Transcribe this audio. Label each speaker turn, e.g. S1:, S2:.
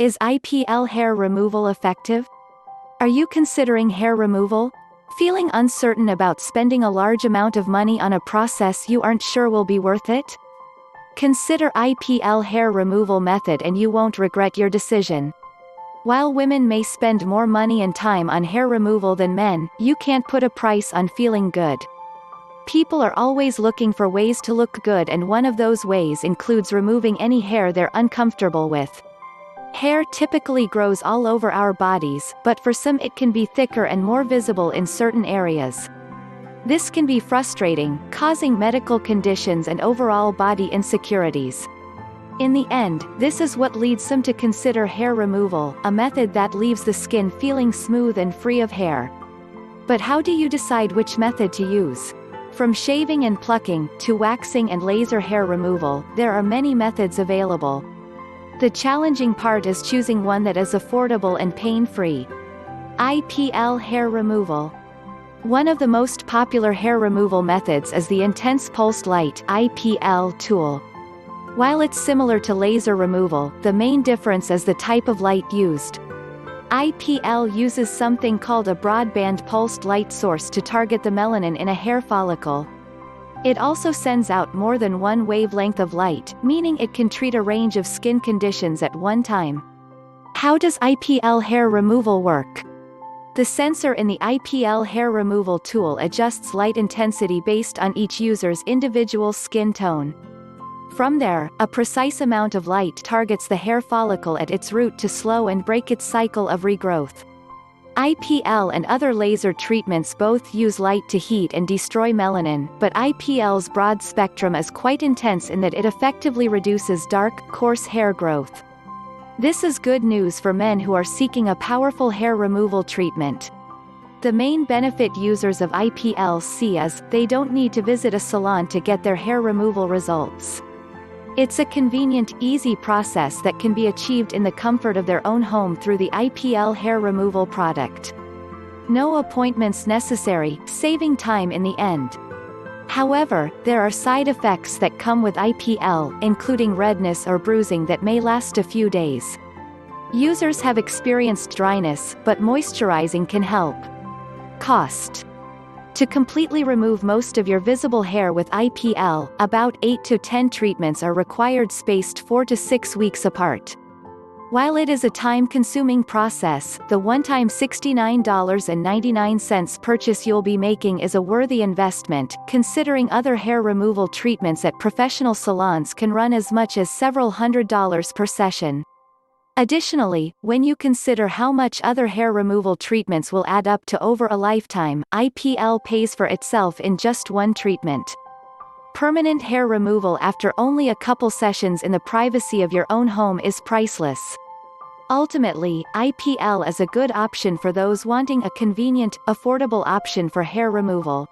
S1: Is IPL hair removal effective? Are you considering hair removal? Feeling uncertain about spending a large amount of money on a process you aren't sure will be worth it? Consider IPL hair removal method and you won't regret your decision. While women may spend more money and time on hair removal than men, you can't put a price on feeling good. People are always looking for ways to look good, and one of those ways includes removing any hair they're uncomfortable with. Hair typically grows all over our bodies, but for some it can be thicker and more visible in certain areas. This can be frustrating, causing medical conditions and overall body insecurities. In the end, this is what leads some to consider hair removal, a method that leaves the skin feeling smooth and free of hair. But how do you decide which method to use? From shaving and plucking, to waxing and laser hair removal, there are many methods available. The challenging part is choosing one that is affordable and pain-free. IPL hair removal. One of the most popular hair removal methods is the Intense Pulsed Light (IPL) tool. While it's similar to laser removal, the main difference is the type of light used. IPL uses something called a broadband pulsed light source to target the melanin in a hair follicle. It also sends out more than one wavelength of light, meaning it can treat a range of skin conditions at one time. How does IPL hair removal work? The sensor in the IPL hair removal tool adjusts light intensity based on each user's individual skin tone. From there, a precise amount of light targets the hair follicle at its root to slow and break its cycle of regrowth. IPL and other laser treatments both use light to heat and destroy melanin, but IPL's broad spectrum is quite intense in that it effectively reduces dark, coarse hair growth. This is good news for men who are seeking a powerful hair removal treatment. The main benefit users of IPL see is, they don't need to visit a salon to get their hair removal results. It's a convenient, easy process that can be achieved in the comfort of their own home through the IPL hair removal product. No appointments necessary, saving time in the end. However, there are side effects that come with IPL, including redness or bruising that may last a few days. Users have experienced dryness, but moisturizing can help. Cost. To completely remove most of your visible hair with IPL, about 8 to 10 treatments are required, spaced 4 to 6 weeks apart. While it is a time-consuming process, the one-time $69.99 purchase you'll be making is a worthy investment, considering other hair removal treatments at professional salons can run as much as several $100s per session. Additionally, when you consider how much other hair removal treatments will add up to over a lifetime, IPL pays for itself in just one treatment. Permanent hair removal after only a couple sessions in the privacy of your own home is priceless. Ultimately, IPL is a good option for those wanting a convenient, affordable option for hair removal.